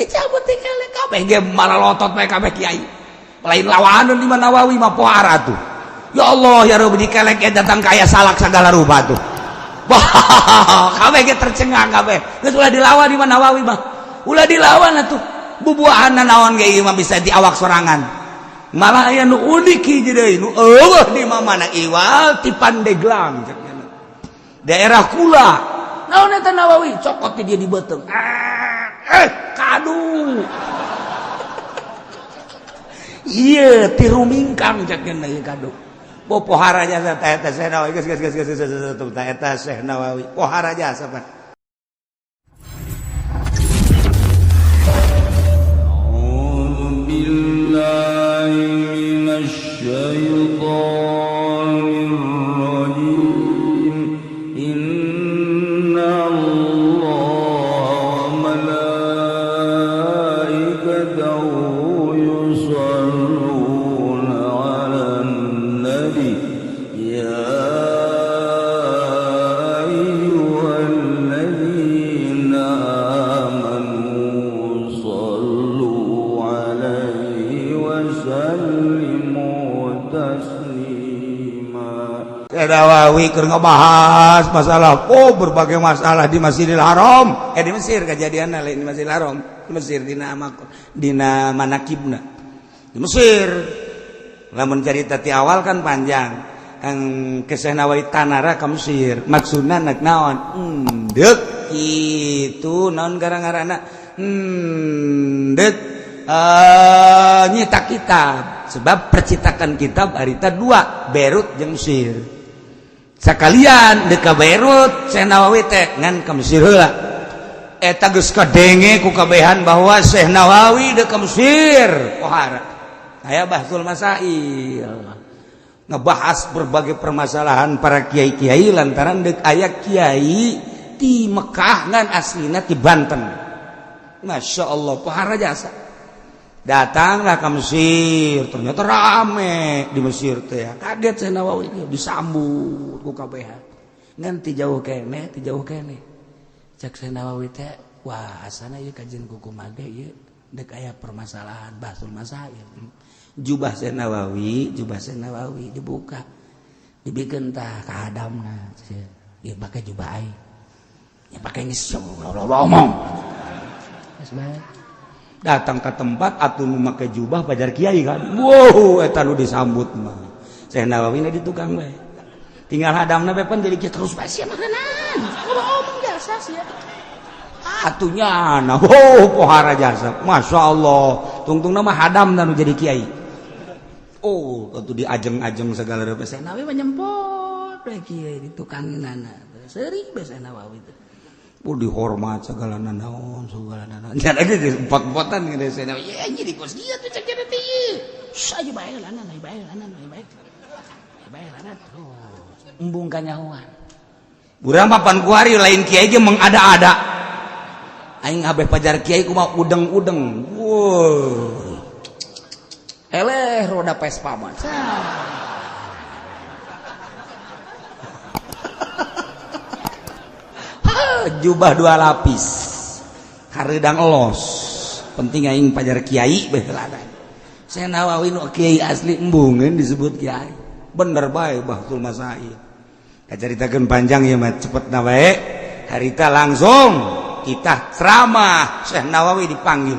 cabut tinggalnya kabeh ge malah lotot bae kabeh kiai lain lawanan di mana Nawawi mah pohara tuh ya Allah ya Rabbi dikelek datang kaya salak segala rupa tuh kabeh ge tercengang kabeh geus ulah dilawan di mana Nawawi mah ulah dilawan atuh bubuahanna naon ge ieu mah bisa diawak sorangan malah aya nu unik hiji deui nu eueuh di mana iwal ti Pandeglang daerah kula naon eta Nawawi cokot dia di beuteung kadu iya tiru mingkang cekeun ieu kadu pohara jasa eta Syekh Nawawi geus eta Syekh Nawawi pohara jasa Pak billahi minasyaitonir rajim inna allaha malaikatahu yusalluna 'alan nabi ya ayyuhalladzina amanu sallu 'alaihi wa sallimu taslima. Nawawi keur ngabahas masalah berbagai masalah di Masjidil Haram di Mesir kejadianna lain di Masjidil Haram di Mesir dina manakibna di Mesir lamun carita ti awal kan panjang kang Syekh Nawawi tanara ka Mesir maksudna nak naon deuk kitu naon gara-garana deuk nyita kitab sebab percetakan kitab harita 2 Beirut jeung Mesir sakalian deuk ka Beirut Syekh Nawawi teh ngan ka Mesir heula eta geus kadenge ku kabehan bahwa Syekh Nawawi deuk ka Mesir pohara aya bahsul masail ngebahas berbagai permasalahan para kiai-kiai lantaran deuk aya kiai ti Mekah ngan aslina ti Banten Masya Allah pohara jasa datanglah ke Mesir ternyata rame di Mesir teh kaget Syekh Nawawi disambut ku kabeh ngan ti jauh kene cek Syekh Nawawi teh wah asana ieu kajian ku kumaha ieu deuk aya permasalahan bahsul masail jubah Syekh Nawawi dibuka dibikeun tah ka hadamna ieu make jubah ai ya pake geus ngomong geus bae datang ke tempat atuh nu make jubah pajar kiai kan wow eta nu disambut mah Syekh Nawawi na di tukang bae tinggal hadamna bae pan jadi terus bae sia makanan ngomong jasa sia atunya nah pohara jasa Masya Allah tungtungna mah hadamna nu jadi kiai atuh diajeng-ajeng segala rupa Syekh Nawawi mah nyempot bae kiai di tukanginana seuring bae Syekh Nawawi teh dihormat segala naon jadi lagi empot-empotan gitu saya ya jadi kos dia tuh cek jadi saya bae lanan terus embung kanyahoan urang papan kuari lain kiai ge mengada-ada aing abeh pajar kiai kumaha udeng-udeng wow eleh roda Vespa mah jubah 2 lapis hareudang elos penting aing pajar kiai beulana Syekh Nawawi nu kiai asli embungeun disebut kiai bener bae bahtul masail kacaritakeun panjang ieu mah cepetna bae harita langsung kita ceramah Syekh Nawawi dipanggil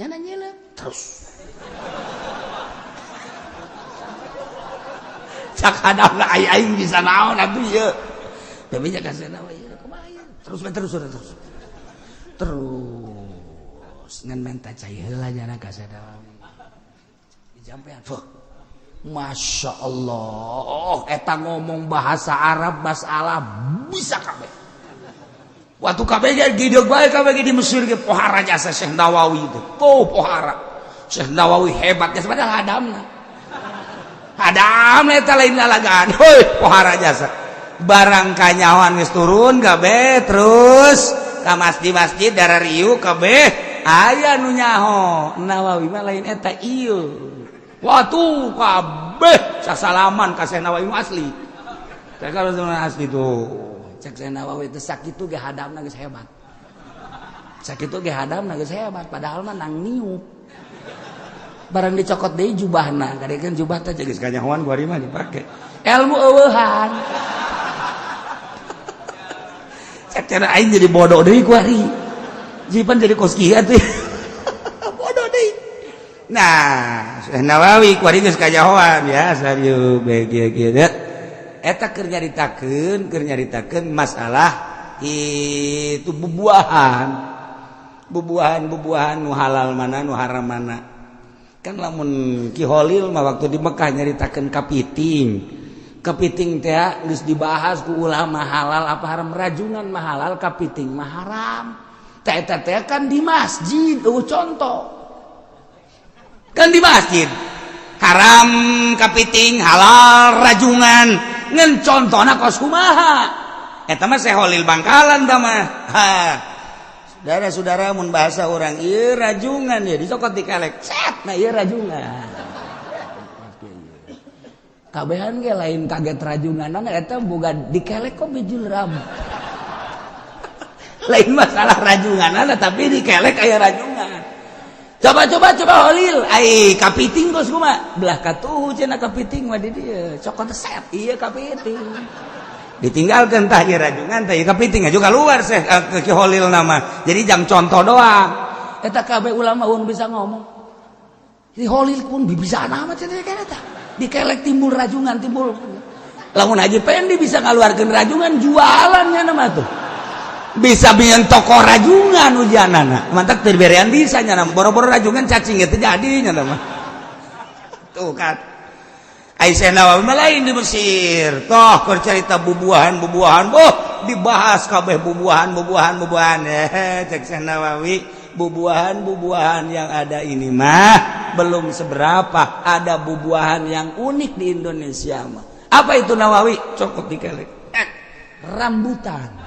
nyana nyeleuk terus cak hadapna aing bisa naon atuh ieu tapi jaga Syekh Nawawi terus ngan menta cai heula jana ka Syekh Nawawi dijampean Masya Allah eta ngomong bahasa Arab bisa kabeh waktu kabeh ge gideug bae kabeh di Mesir ge pohara jasa Syekh Nawawi itu pohara Syekh Nawawi hebat geus padahal hadamna eta lain lalagaan pohara jasa barang kanyawan geus turun kabeh terus ka masjid darah riu kabeh aya nu nyaho Nawawi mah lain eta ieu watuh kabeh sasalaman ka Syekh Nawawi asli teh kalau zaman asli tuh cek Syekh Nawawi teh sakitu ge hadamna geus hebat sakit ge hadamna geus hebat padahal mah nang niup barang dicokot deui jubahna gadekeun jubah teh geus kanyahoan kuari mah dipake ilmu eueuhan cara aing jadi bodoh deui kuari jipan jadi koskiah teh bodoh deui nah Nawawi kuari geus kanyahoan ya sarieu kieu eta keur nyaritakeun masalah itu bubuahan nu halal mana nu haram mana kan lamun Ki Holil mah waktu di Mekah nyaritakeun kapiting teh geus dibahas ku ulama halal apa haram rajungan mah halal kapiting mah haram teh eta teh kan di masjid contoh kan di masjid haram kapiting halal rajungan ngan contona kos kumaha eta mah Holil Bangkalan tah mah saudara-saudara mun bahasa orang ieu rajungan ya dicokot dikelek set nah ieu rajungan kabehan ge lain kaget rajunganan eta boga dikelek kok bijul ram lain masalah rajunganan tapi dikelek aya rajungan coba Holil ai kapiting kos kumaha belah katuh cenah kapiting mah di dieu cokot set ieu kapiting ditinggalkan tah ieu rajungan tah ieu kapiting juga keluar ke Holil nama jadi jang contoh doang eta kabeh ulama un bisa ngomong si Holil pun bisa nama cenah eta dikelek timbul rajungan timbul lamun Haji Pendi bisa ngaluarkeun rajungan jualannya nama tuh bisa bikin toko rajungan ujanana mantap terberean bisa nya boro-boro rajungan cacing teh jadi nya nama tuh kan Aisyah Nawawi lain di Mesir toh keur cerita bubuahan dibahas kabeh bubuahan cek Syekh Nawawi bubuahan yang ada ini mah belum seberapa ada bubuahan yang unik di Indonesia mah apa itu Nawawi cokot dikelek rambutan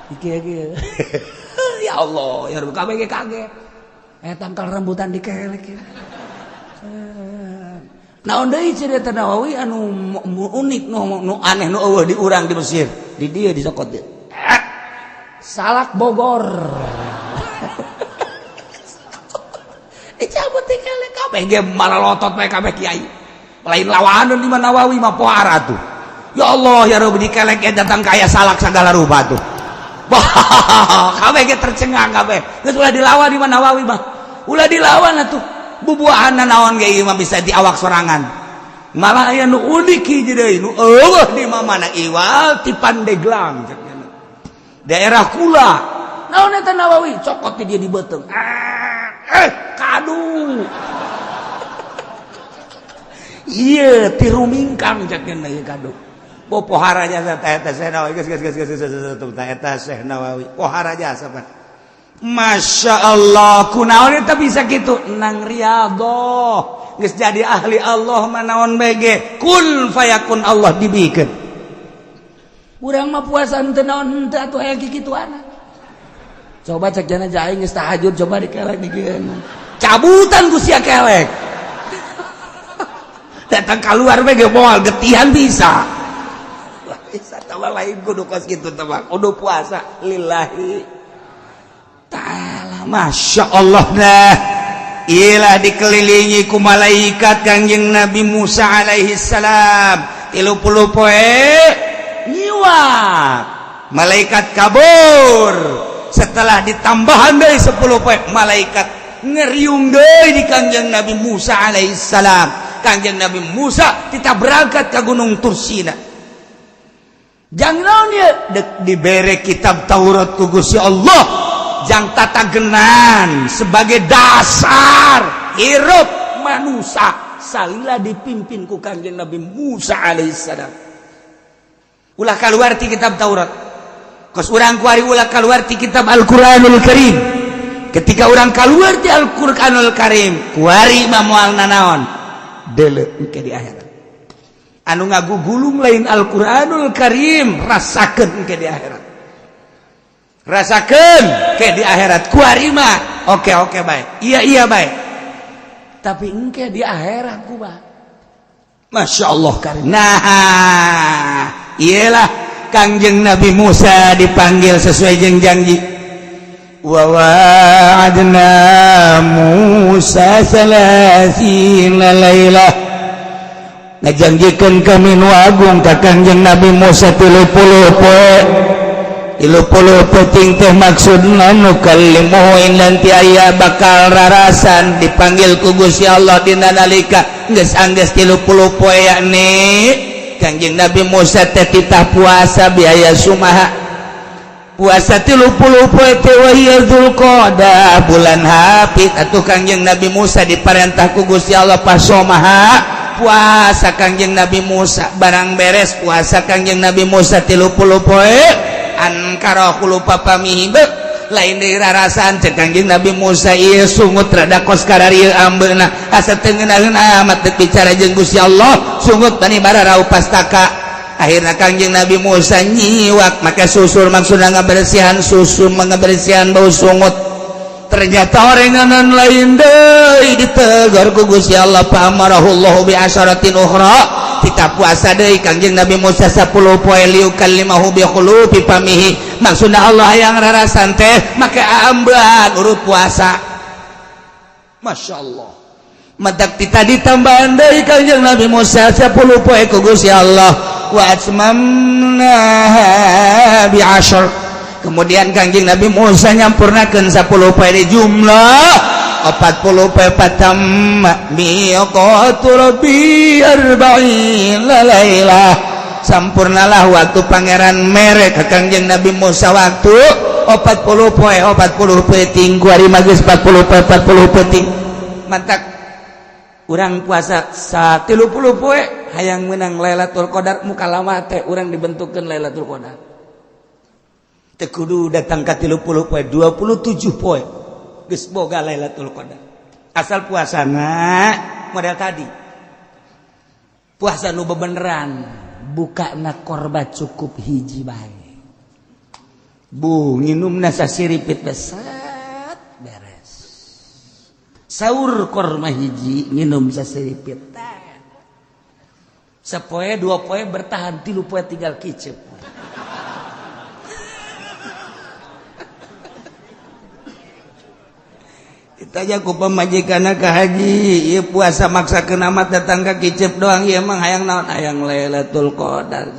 iki ya Allah ya kabeh ge kaget tangkal rambutan dikelek ya naon deui cerita Nawawi anu unik nu aneh nu eueuh di urang di Mesir di dieu dicokot dieu salak Bogor dicabut dikelek kabeh ge malalotot bae kabeh kiai lain lawanan di mana Nawawi mah pohara tuh ya Allah ya Rabbi dikelek datang kaya salak segala rupa tuh kabeh ge tercengang kabeh geus ulah dilawan di mana Nawawi mah ulah dilawan atuh bubuahanna naon ge ieu mah bisa diawak sorangan malah aya nu unik hiji deui nu eueuh di mana iwal ti Pandeglang daerah Kula naon eta Nawawi cokot ti dia di beuteung kadu iya ti Rumingkang cekeun ieu kadu pohara jasa eta Syekh Nawawi geus eta Syekh Nawawi pohara jasa pan Masya Allah kunaon eta bisa gitu nang riyadhah geus jadi ahli Allah manaon bege kun fayakun Allah dibikeun urang mah puasa teu naon teu atuh aya kikituana coba cek jana jaing geus tahajud coba dikelek dikeun cabutan ku sia kelek datang keluar bege moal getihan bisa tawa lain kudu kos kitu teh kudu puasa lillahi ta'ala Masya Allah dah ialah dikelilingi ku malaikat Kangjeng Nabi Musa alaihi salam 30 poe nyiwak malaikat kabur setelah ditambahan dari 10 poe malaikat ngeriung deui di Kangjeng Nabi Musa alaihi salam Kangjeng Nabi Musa kita berangkat ke Gunung Tursina jangan dia dibere kitab Taurat ku Gusti Allah jang tata genan sebagai dasar hirup manusia salila dipimpin ku Kangjeng Nabi Musa alaihissalam ulah kaluar ti kitab Taurat kos urang kuari ulah kaluar ti kitab Al-Quranul Karim ketika urang kaluar ti Al-Quranul Karim kuari mah moal nanaon deuleu engke di akhirat anu ngagugulung lain Al-Quranul Karim rasakeun engke di akhirat rasakeun ke di akhirat kuari mah oke baik iya baik tapi engke di akhirat ku bah Masya Allah karim nah iyalah Kangjeng Nabi Musa dipanggil sesuai jeung janji wa wa'adna Musa 30 lailah ngajanggikeun kami nu agung ka Kangjeng Nabi Musa 30 poe 30 penting teh maksudna nu kalimuin nanti aya bakal rarasan dipanggil ku Gusti Allah dina nalika geus anggeus 30 poe yakni Kangjeng Nabi Musa teh titah puasa biaya sumaha puasa 30 poe teh wa Dzulqa'dah bulan hapit atuh Kangjeng Nabi Musa diparentah ku Gusti Allah pasomaha puasa Kangjeng Nabi Musa barang beres puasa Kangjeng Nabi Musa 30 poe ankara lupa pamihi lain deui rarasan cek Kangjeng Nabi Musa ieu sungut rada kos kararieu ambeuna asa teu ngeunaheun amat teu bicara jeung Gusti Allah sungut bani bararau pastaka akhirna Kangjeng Nabi Musa nyiwak make susur maksudna ngabersihan susu ngabersihan bau sungut ternyata orenganan lain deui ditegur ku Gusti Allah fa amarahullahu bi asyaratin ukhra kita puasa deui Kangjeng Nabi Musa 10 poe liu kalimahu bi khulufi pamihi maksudna Allah yang rarasan teh make ambean urut puasa masyaallah madak kita ditambahan deui Kangjeng Nabi Musa 10 poe ku Gusti Allah wa atmamna bi asyar kemudian Kangjeng Nabi Musa nyampurnakeun 10 poe di jumlah 40 poe patamma miqatu rabbi 40 lailah sampurnalah waktu pangeran mere ka Kangjeng Nabi Musa waktu 40 poe 40 peting ku ari mah geus 40 poe 40 peting mantak urang puasa 30 poe hayang meunang Lailatul Qadar muka lama teh urang dibentukkeun Lailatul Qadar kudu datang ke 30 poe 27 poe geus boga Lailatul Qadar asal puasana model tadi puasa nu bebeneran bukana korba cukup hiji bae bu nginumna sasiripit besat beres saur korma hiji nginum sasiripit sapoe 2 poe bertahan 3 poe tinggal kicep kita aja ku pemajikanna ka haji ieu puasa maksakeun amat datang ka kicep doang ieu emang hayang naon hayang Lailatul Qadar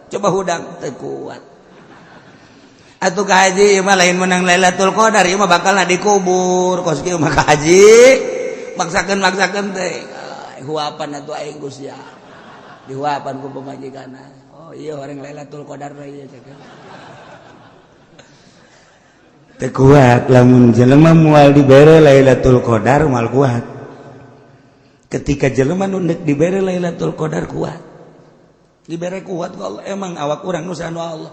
coba hudang teu kuat atuh ka haji ieu mah lain menang Lailatul Qadar ieu mah bakalna dikubur kos kieu mah ka haji maksakeun teh huapan atuh aing Gusti dihuapan ku pemajikanna oh ieu horeng Lailatul Qadar ieu cek kuat lamun jelema moal dibere Lailatul Qadar moal kuat ketika jelema nu neuk dibere Lailatul Qadar kuat dibere kuat ku Allah emang awak urang nu sanu Allah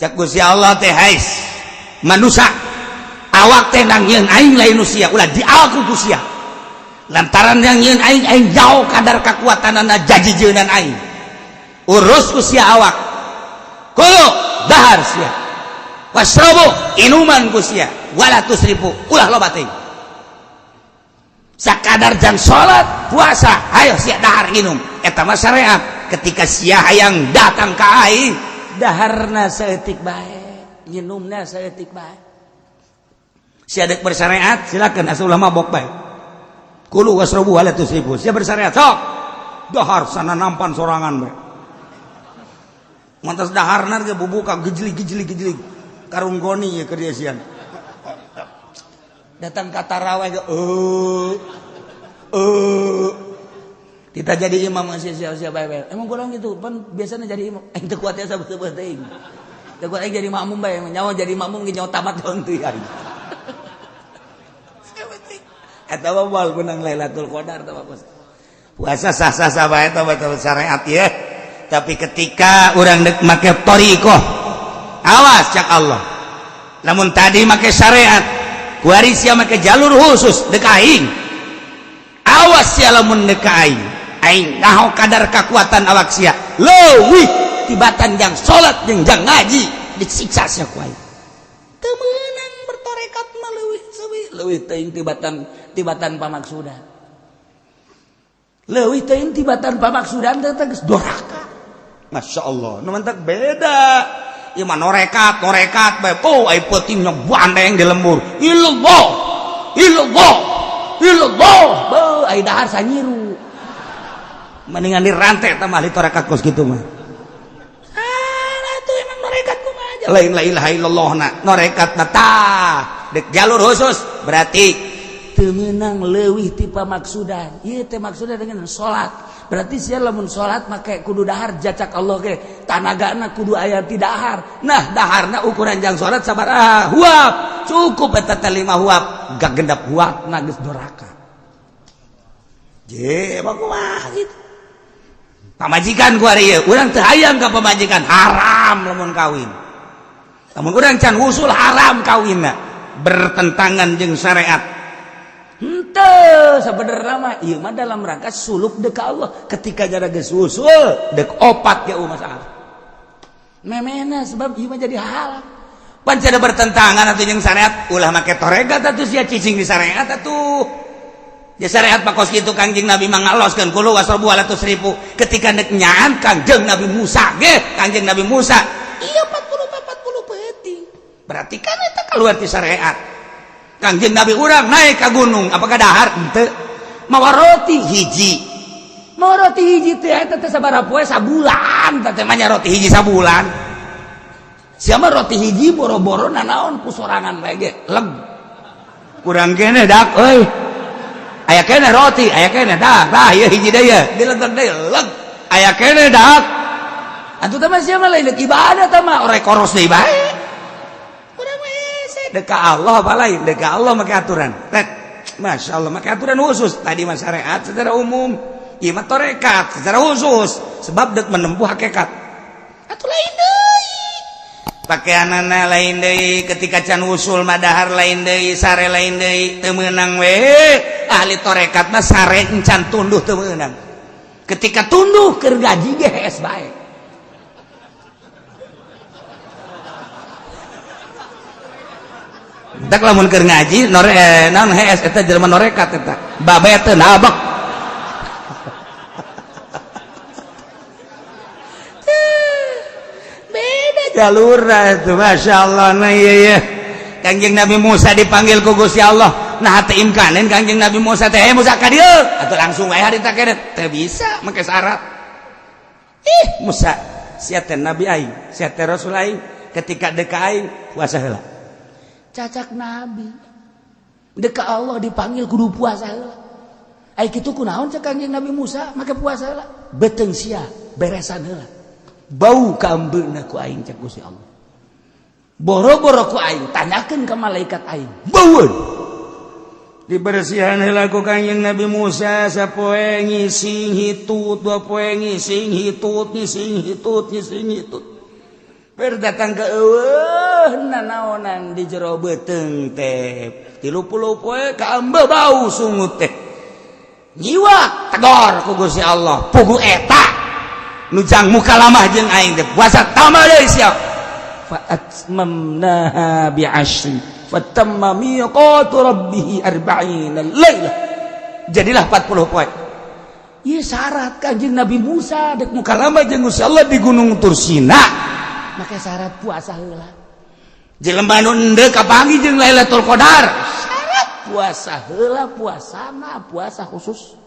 cak Gusti Allah teh hais manusia awak teh nangieun aing lain nu sia ulah diawak ku sia lantaran yang nyeun aing jauh kadar kakuatanana jajijeunan aing urus ku sia awak kulo dahar sia wasrobu inuman kusia wala tusrifu ulah loba teuing sakadar jang salat puasa hayo sia dahar nginum eta mah syariat ketika sia hayang datang ka aing daharna saeutik bae nginumna saeutik bae sia deuk bersyariat silakan asa ulah mabok bae kulu wasrobu wala tusrifu sia bersyariat sok dahar sana nampan sorangan bae mantas daharna ge bubuka gejli karung goni ya kerjasian datang ke tarawih kita jadi imam masih siapa emang kurang gitu pan biasanya jadi imam teu kuat ya sabeuh teuing teu kuat jadi makmum bae nyawa jadi makmum ge nyawa tamat doang teu ya eta wal menang Lailatul Qadar teh puasa sah-sah bae teh betul syariat ya tapi ketika urang deuk make thariqah awas cak Allah namun tadi make syariat kuari sia make jalur khusus deuk aing awas sia lamun deuk aing naho kadar kekuatan awak sia leuwih tibatan jang salat jeung jang ngaji disiksa sia ku aing teu meunang bertarekat mah leuwih teuing tibatan pamaksudan leuwih teuing tibatan pamaksudan teh geus doraka masyaallah nu mantak beda ieu mah norekat bae ai peutingnya bandeng di lembur illallah beuh ai dahar sanyiru mendingan dirantai tah mah li torekat kos kitu mah tuh emang norekat kumaha aja lain la ilaha illallah na norekat na tah dek jalur khusus berarti teu meunang leuwih ti pamaksudan ieu teh maksudna dengan salat berarti sia lamun salat make kudu dahar jacak Allah ge tanagana kudu aya ti dahar nah daharna ukuran jang salat sabaraha huap cukup eta teh 5 huap gak gendap huapna geus doraka je kumaha gitu pamajikan ku ari ieu urang teu hayang ka pamajikan haram lamun kawin lamun urang can usul haram kawinna bertentangan jeung syariat henteu sabenerna mah ieu mah dalam rangka suluk deuk ka Allah ketika jara geus usul deuk opat ge masalah memena sebab ieu mah jadi halal pan cenah bertentangan atuh jeung syariat ulah make toregat atuh sia cicing di syariat atuh ya syariat pakos kitu Kangjeng Nabi mangaloskeun kulu wasrabu ala tusrifu ketika neuk nyaan Kangjeng Nabi Musa ge Kangjeng Nabi Musa iya 40 peuting berarti kan eta kaluar ti syariat Kangjeng Nabi urang naik ka gunung apakah dahar henteu mawa roti hiji teh eta teh sabaraha poe sabulan teh mah roti hiji sabulan sia mah roti hiji boro-boro nanaon ku sorangan bae ge leg kurang kene dak euy aya kene roti aya kene dak tah ieu hiji deui dilegeg deui leg aya kene dak atuh teh mah sia mah lain ibadah teh mah orek koros deui bae dekat Allah apa lain dekat Allah make aturan Masya Allah make aturan khusus tadi mah syariat secara umum ieu mah torekat secara khusus sebab dek menempuh hakikat atuh lain deui pakaianana lain deui ketika can usul mah dahar lain deui sare lain deui teu meunang we ahli torekat mah sare encan tunduh teu meunang ketika tunduh keur gaji ge hees bae tak lamun keur ngaji naon hees eta jelema norekat eta babe teu nabek beda jalur itu masyaallah nah iya Kangjeng Nabi Musa dipanggil ku Gusti Allah nah teu imkanin Kangjeng Nabi Musa teh Musa ka dieu atuh langsung wae harita kene teu bisa make syarat Musa sia teh nabi aing sia teh rasul aing ketika deuk ka aing puasa heula cacak nabi deuk ka Allah dipanggil kudu puasa heula ai kitu kunaon cek Kangjeng Nabi Musa make puasa heula beuteung sia beresan heula bau ka ambeuna ku aing cek Gusti Allah boro-boro ku aing tanyakeun ka malaikat aing baueun dibersihan heula ku Kangjeng Nabi Musa sapoe ngising hitut dua poe ngising hitut berdatang ke nanaonan di jero beuteung teh 30 poe ka ambe bau sungut teh nyiwak tegor ku Gusti Allah pugu eta nu jang muka lamah jeung aing teh puasa tambah deui sia fa atmamnaha bi asyri fatamma miqatu rabbih 40 lailah jadilah 40 poe ieu syarat Kanjeng Nabi Musa dek muka lamah jeung Gusti Allah di Gunung Tursina make syarat puasa heula jelema nu endeu kapanggih jeung Lailatul Qadar syarat puasa heula puasana puasa khusus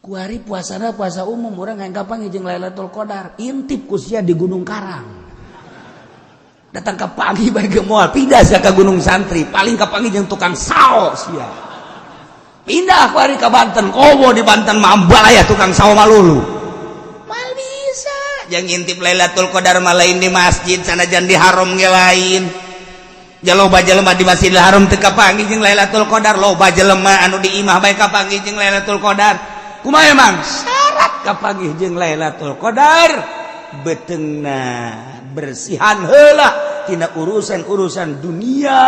ku ari puasana puasa umum urang hayang kapanggih jeung Lailatul Qadar intip ku sia di Gunung Karang datang kapanggih bae ge moal pindah sia ka Gunung Santri paling kapanggih jeung tukang sao sia pindah ku ari ka Banten kobo di Banten mambal aya tukang sao malulu yang intip Lailatul Qadar mah lain di masjid sanajan di haram ge lain jaloba jelema di Masjidil Haram teu kapanggih jeung Lailatul Qadar loba jelema anu di imah bae kapanggih jeung Lailatul Qadar kumaha emang syarat kapanggih jeung Lailatul Qadar beteungna bersihan heula tina urusan-urusan dunia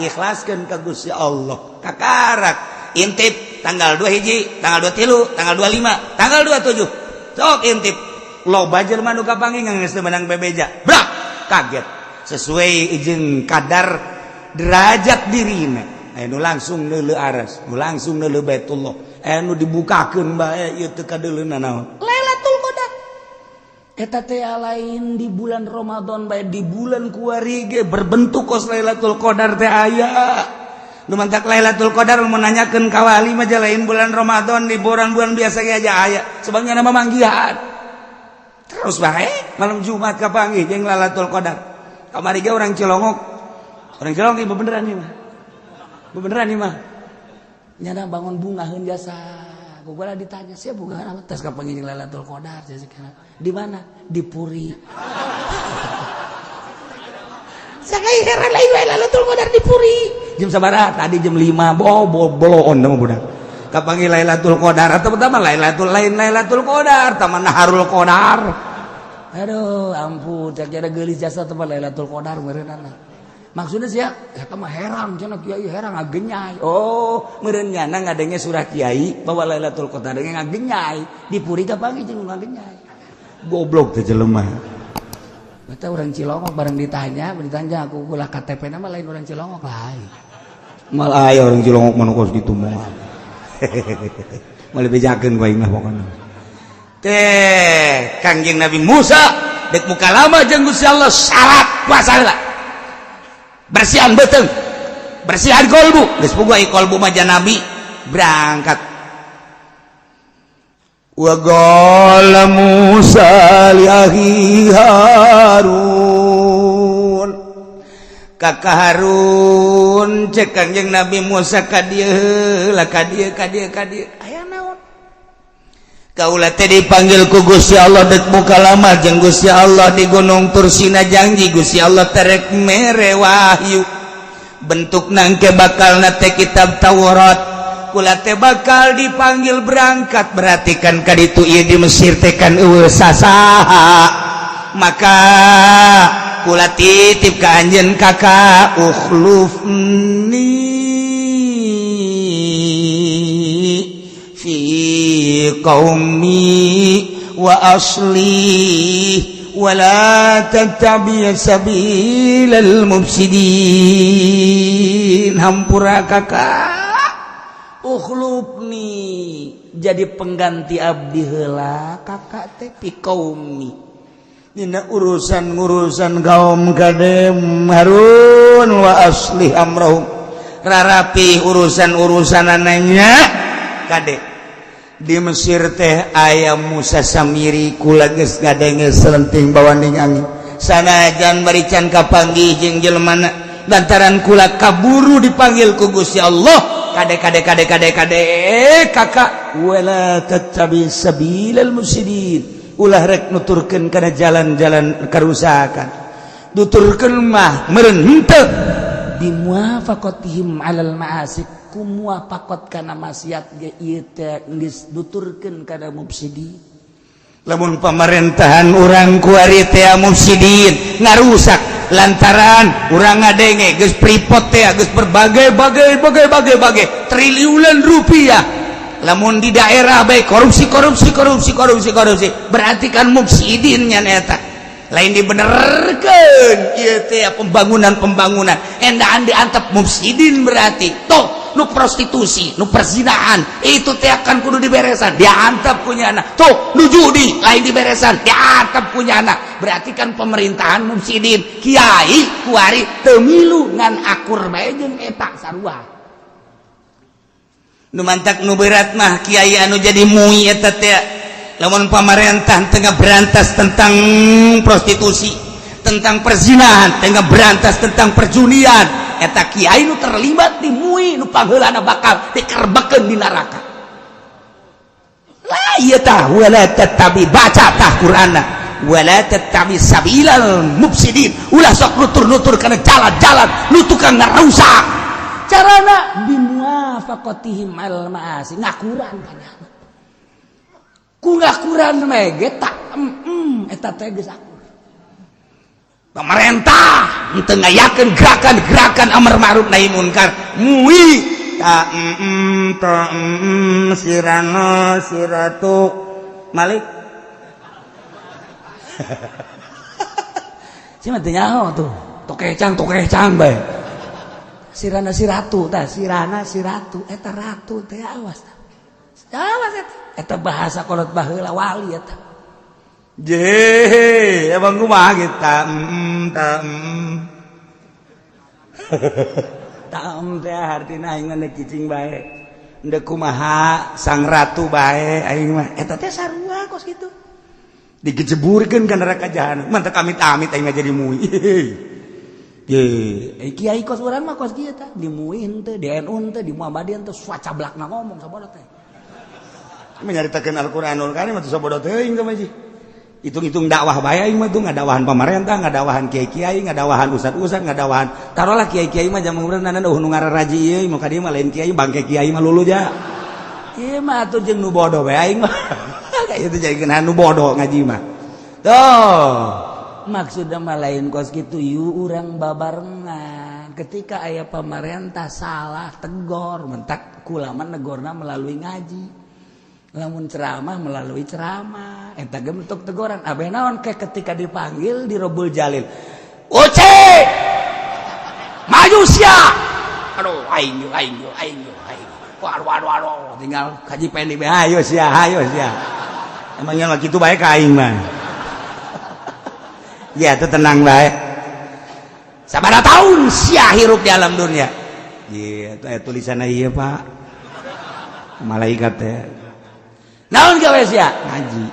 ikhlaskeun ka Gusti Allah kakarak intip tanggal 2 hiji tanggal 23 tanggal 25 tanggal 27 sok intip loba jelema nu kapanggih geus teu meunang bebeja brak kaget sesuai jeung kadar derajat dirina anu langsung neuleuh aras nu langsung neuleuh Baitullah anu dibukakeun bae ieu teu kadeuleuna naon Lailatul Qadar eta teh lain di bulan Ramadan bae di bulan kuari ge berbentuk kos Lailatul Qadar teh aya. Nu mantak Lailatul Qadar menanyakeun ka wali mah lain bulan Ramadan di bulan-bulan biasa ge aja aya. Sebagian nama manggihan. Terus bae malam Jumat kapanggih jeung Lailatul Qadar. Kamari ge orang Cilongok. Orang Cilongok ieu beneran ieu mah. Beneran ieu mah. Nyana bangun bungaheun jasa. Gua ditanya, "Sia bunga apa tes kapanggih jeung Lailatul Qadar?" Di mana? Di Puri. Sakai heran lain Lailatul Qadar di Puri. Jam sabaraha? Tadi jam 5 boloon mah budak. Kapanggih Lailatul Qadar atau pertama Lailatul Qadar, taman Naharul Qadar. Aduh, ampun, cek ada geulis jasa teman Lailatul Qadar meureunana. Maksudnya sih eta mah herang, cenah kiai herang ngagenyai. Oh, meureun nyana ngadenge surah kiai bahwa Lailatul Qadar ngagenyai. Di Puri kapanggih jeung ngagenyai. Goblok teh jelema. Eta orang Cilongok bareng ditanya aku ulah KTP nama lain orang Cilongok lain. Mal aya orang Cilongok mah kos kitu mah. Mali bejakeun ku aing mah pokona. Teh Kangjeng Nabi Musa dek muka lama jeung Gusti Allah syarat puasa heula. Bersihan beuteung. Bersihan kolbu, geus boga kolbu mah Nabi berangkat. Wa qala Musa li akhi Harun. Kakak Harun cek Kangjeng Nabi Musa ka dieu heula ka dieu aya naon? Kaula teh dipanggil ku Gusti Allah dek muka lama jeung Gusti Allah di Gunung Tursina janji Gusti Allah terek mere wahyu. Bentuk nangke bakal nate kitab Taurat. Kula teh bakal dipanggil berangkat berarti kan kaditu ieu di Mesir teh kan eueuh sasaha maka kula titip ka anjeun kakak ukhlufni fi qaumi wa aslih wa la tattabi' sabilal mufsidin. Hampura kakak ukhlufni jadi pengganti abdi heula kakak teh pi qaumi dina urusan kaum kadem Harun wa aslih amrahum rarapi urusan-urusanana nya kade di Mesir teh aya Musa Samiri kula geus ngadenge selenting bawanding angin sanajan barican kapanggih jeung jelmana lantaran kula kaburu dipanggil ku Gusti Allah kade kakak wala tattabi sabilal mufsidin ulah rek nuturkeun kana jalan-jalan karusakan nuturkeun mah meureun henteu bimuafaqatihim alal ma'asik kumuafaqat kana maksiat ge ieu teh geus nuturkeun kana mufsidin. Lamun pemerintahan urang kuari teh mufsidin ngarusak lantaran urang ngadenge geus pripot teh geus berbagai triliunan rupiah lamun di daerah bae korupsi berarti kan mufsidin nya eta lain dibenerkeun ieu teh pembangunan endaan diantep mufsidin berarti toh nu prostitusi nu perzinahan itu teh akan kudu diberesan diantep kunyana tuh nu judi lain diberesan diantep kunyana berarti kan pemerintahan mufsidin kiai kuari teu milu ngan akur bae jeung eta sarua nu mantak nu berat mah kiai anu jadi mui eta teh lamun pamarentah tengah berantas tentang prostitusi tentang perzinahan tengah berantas tentang perjunian eta kiai nu terlibat di mui nu pangheulana bakal dikerbekeun di neraka. La ieu tah wala tattabi baca tah Qur'anna wala tattabi sabilal mufsidin ulah sok nutur-nutur kana jalan-jalan nu tukang ngarusak. Carana bimuafaqatihim al ma'asi ngakuran kana. Ku ngakuran mege tak eta teh geus pemerintah teu ngayakeun gerakan amar ma'ruf nahi munkar mui ta sirana siratu malik cuma teu nyaho tuh tokecang bae sirana siratu tah sirana siratu eta ratu teh awas eta bahasa kolot baheula wali eta je emang kumaha kita tam teh artina aing mah cicing bae ndek kumaha sang ratu bae aing mah eta teh sarua kos kitu digejeburkeun ka neraka jahanam mantep amit-amit aing mah jadi muih ye kiai kos urang mah kos kieu tah di MUI henteu di NU henteu di Muhammadiyah henteu swacablakna ngomong sabodo teh menyaritakeun Al-Qur'anul Karim atuh sabodo teuing teh mah hitung-hitung dakwah bae aing mah tuh ngadawahan pemerintah, ngadawahan kiai-kiai, ngadawahan ustad-ustad, ngadawahan taruhlah kiai-kiai mah jaman urang nana nu ngararaji ieu mah ka dieu mah lain kiai bangke kiai mah lulu ja. Ieu mah atuh jeung nu bodoh bae aing mah. Kayak itu jadikeun nu bodoh ngaji mah. Tuh. Maksudna mah lain kos kitu yu urang babarengan. Ketika aya pemerintah salah tegor mentak kula mah negorna melalui ngaji. Lamun ceramah melalui ceramah eta ge bentuk teguran abeh naon ke ketika dipanggil di Robul Jalil Uce maju sia aduh aing waduh tinggal kaji pendi be hayo sia emangnya lagi kitu bae ka aing mah ya teu tenang bae sabaraha taun sia hirup di alam dunia ieu eta tulisanna ieu Pak malaikat teh naon gawe sia ngaji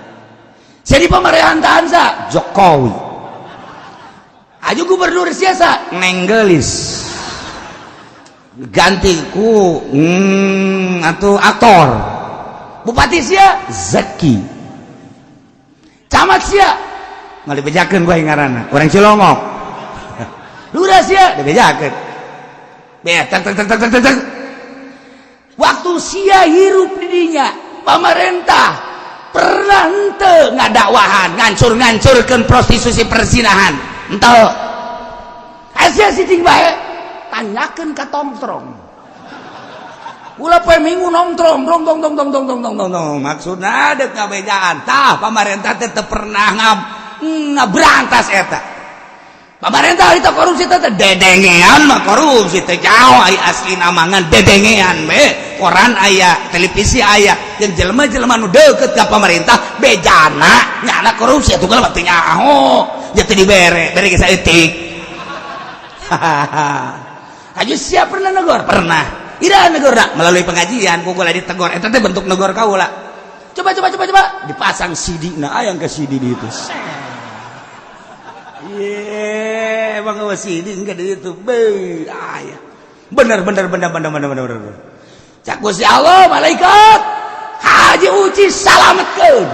jadi pemerintahan sa Jokowi aju gubernur sia sa Nenggelis ganti ku atuh aktor bupati sia Zaki camat sia mali bejakeun gua ngaranna urang Cilongok lurah sia dibejakeun betak waktu sia hirup di dinya pemerintah pernah henteu ngadakwahan ngancur-ngancurkeun prostitusi persinahan henteu asa sicing bae tanyakeun ka tongtrong ulah poe minggu nongtrong dong maksudna deuk ngabejaan tah pemerintah teh teu pernah ngabrantas eta pemerintah itu korupsi teh dedengean mah korupsi teh jauh ai asli namangan dedengean be koran aya televisi aya jeung jelema-jelema nu deukeut ka pemerintah bejana nyana korupsi atuh kalau teu nyaho nya teu dibere bere ge saeutik aju siap pernah negor pernah ira negorna melalui pengajian kugula ditegor eta teh bentuk negor kaula coba dipasang CD-na aya ke CD di itu ye emang eueuh CD engke di itu be aya bener cak Gusti Allah malaikat haji uji salametkeun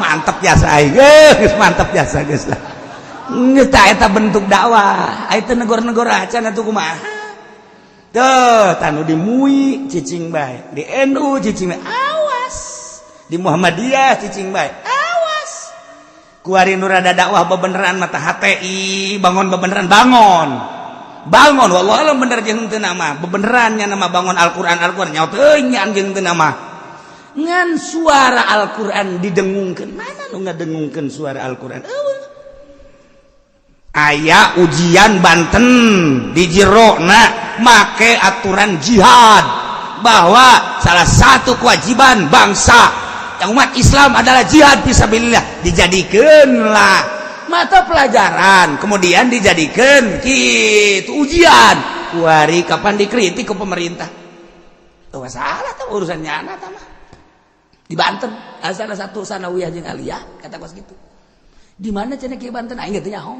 mantep biasa aing geus mantep biasa geus lah eta bentuk dakwah eta negor-negor acan atuh kumaha teu tanu di MUI cicing bae di NU cicing bae awas di Muhammadiyah cicing bae awas kuari nu rada dakwah bebeneran mata HTI bangun bebeneran bangun wallah alam bener jeung teu nama bebenerannya nama bangun Al-Qur'an nyaut teuing nya jeung teu nama ngan suara Al-Qur'an didengungkeun mana nu ngadengungkeun suara Al-Qur'an eueuh aya ujian Banten di jerona make aturan jihad bahwa salah satu kewajiban bangsa yang umat Islam adalah jihad fisabilillah dijadikeunlah mata pelajaran kemudian dijadikan gitu ujian kuari kapan dikritik ke pemerintah tuh masalah tuh urusannya anak mah di Banten salah satu sanawiyah jeung aliyah kata kos gitu di mana cenah ki Banten aing teh nyaho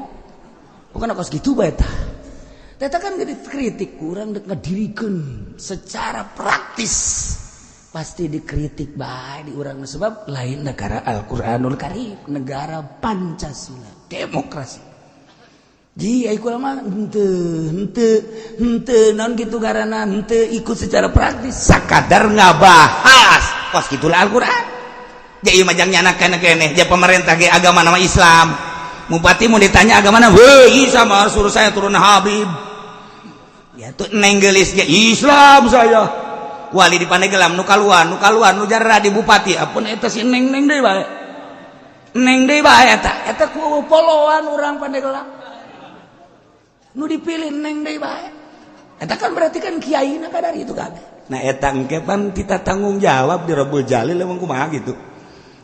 bukan kos gitu bae tah eta kan dikritik kurang dek ngadirikeun secara praktis pasti dikritik bae di urang sebab lain negara Al-Qur'anul Karim negara Pancasila demokrasi ji ai kula mah henteu naon kitu ngaranna henteu ikut secara praktis sakadar ngabahas kos kitu Al-Qur'an ja ieu mah jang nyanakeun keneh ja pemerintah ge agama nama Islam bupati mau ditanya agamana weh sama suruh saya turun Habib ya tuh Nenggelis ge Islam saya wali di Pandeglang nu kaluan nu jarra di bupati apun eta si neng deui bae eta ku poloan urang Pandeglang nu dipilih neng deui bae eta kan berarti kan kiaina kadari itu kabeh nah eta engke pan kita tanggung jawab di Rabbul Jalil emang kumaha gitu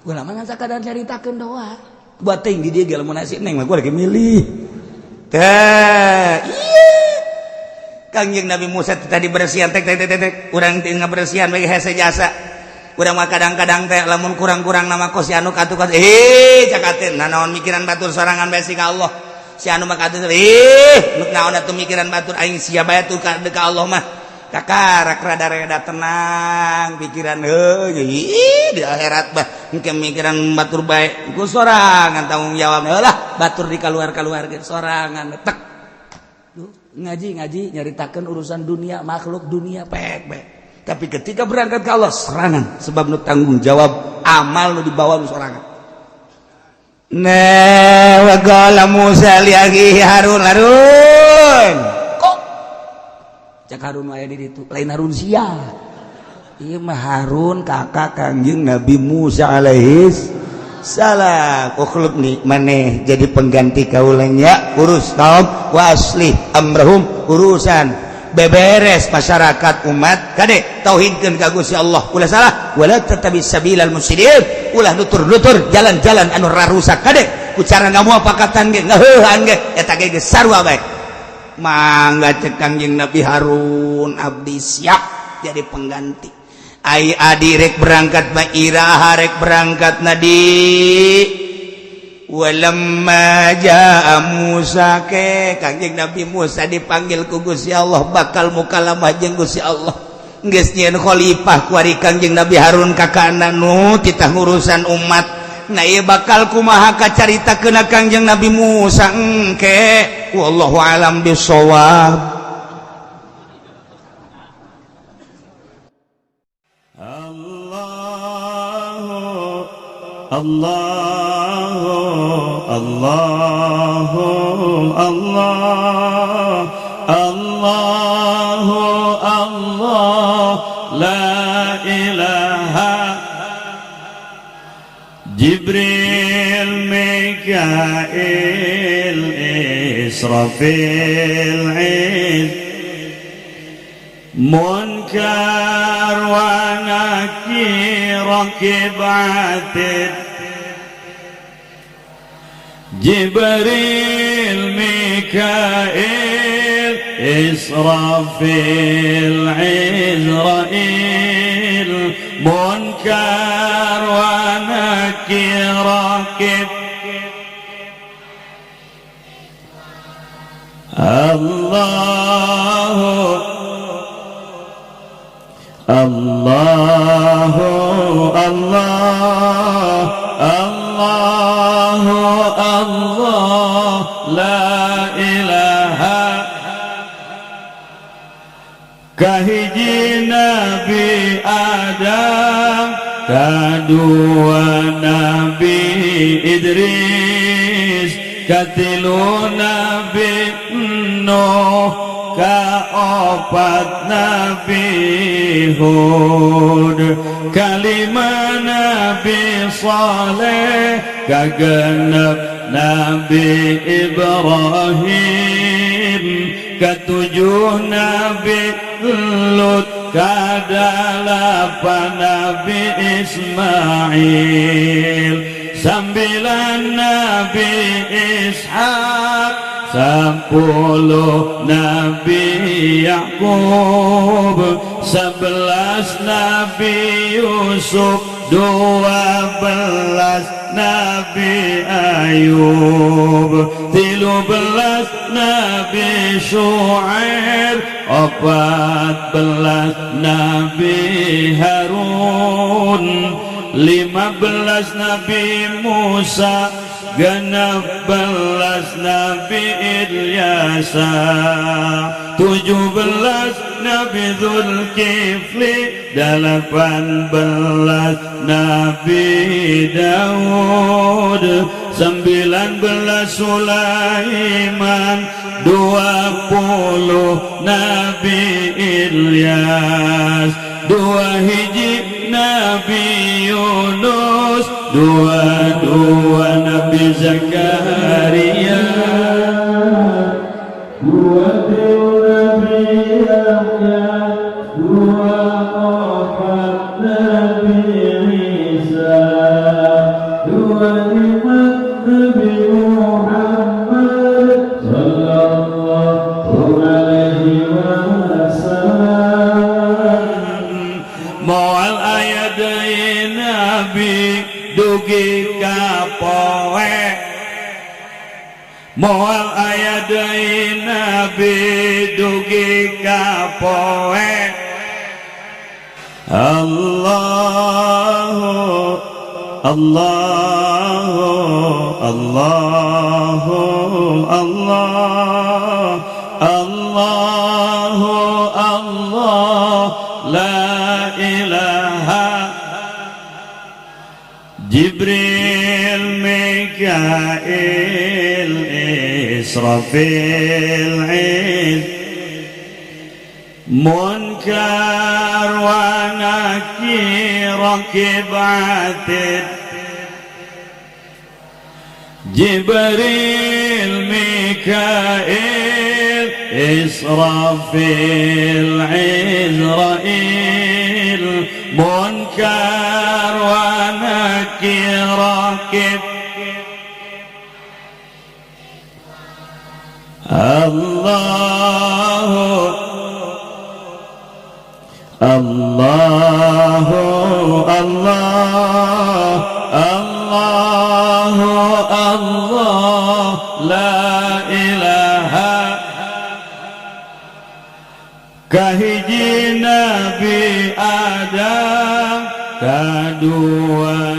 ulama ngan sakadar caritakeun doa buat tinggi dia geus mun nasi neng mah gua lagi milih teh iya Kangjeng Nabi Musa tadi bersihan tek urang teu ngabersihan bagi hese jasa urang mah kadang-kadang teh lamun kurang-kurang nama kos si anu katu-katu cakatin naon mikiran batur sorangan bae ka Allah si anu mah katu nuk naon atuh mikiran batur aing sia bae tuh ka Allah mah kakarak rada tenang pikiran di akhirat bah engke mikiran batur bae ku sorangan tanggung jawab lah batur di kaluar-kaluar sorangan tek ngaji nyaritakeun urusan dunia makhluk dunia pek tapi ketika berangkat ke Allah serangan sebab nu tanggung jawab amal nu dibawa nu sorangan wa qala Musa li akhihi Harun kok cak Harun aya di ditu lain Harun sia ieu mah Harun kakak Kangjeng Nabi Musa alaihi salah ukhlub nih maneh jadi pengganti kaulanya urus kaum wa aslih amrahum urusan beberes masyarakat umat kade tauhidkeun ka Gusti Allah ulah salah wala tattabi sabilal mufsidin ulah nutur-nutur jalan-jalan anu rarusak kade ku cara ngamuapakatan ge ngaheuhan ge eta ge sarua bae mangga cek Kangjeng Nabi Harun abdi siap jadi pengganti ai adirek berangkat ma iraha rek berangkat nadi walamma jaa Musa ke Kangjeng Nabi Musa dipanggil ku Gusti Allah bakal mukalamah jeung Gusti Allah geus nyieun khalifah ku ari Kangjeng Nabi Harun kakana nu titah ngurusan umat na ieu bakal kumaha kacaritakeun Kangjeng Nabi Musa engke wallahu alam bisawab. Allahu Allahu Allah Allahu Allah la ilaha Jibril Mikail Israfil Munkar wa Nakir Rakib Atid Jibril Mikail Israfil Izrail Munkar wa Nakir Rakib Allahu Allah Allahu Allah la ilaha kahiji Nabi Adam kadua Nabi Idris katilu Nabi Nuh kaopat Nabi Hud kalima Nabi Saleh kagenep Nabi Ibrahim katujuh Nabi Lut kadalapan Nabi Ismail sambilan Nabi Ishaq 10 Nabi Yakub 11 Nabi Yusuf 12 Nabi Ayub 13 Nabi Syuaib 14 Nabi Harun 15 Nabi Musa 16 Nabi Ilyasa 17 Nabi Zulkifli 18 Nabi Daud 19 Sulaiman 20 Nabi Ilyas 2 hiji Nabi Yunus 22 Nabi Zakaria 20 Nabi Yahya 24 Nabi Isa dugi ka poe moal aya deui nabi dugi ka poe Allahu Allahu Allahu Allah Allahu Allah la ilaha Jibril Mikail Israfil Munkar wa Nakir Rakib Atid Jibril Mikail Israfil Izrail Munkar wa Nakir Rakib Allahu Allahu Allah Allahu Allah la ilaha kahiji Nabi Adam kadua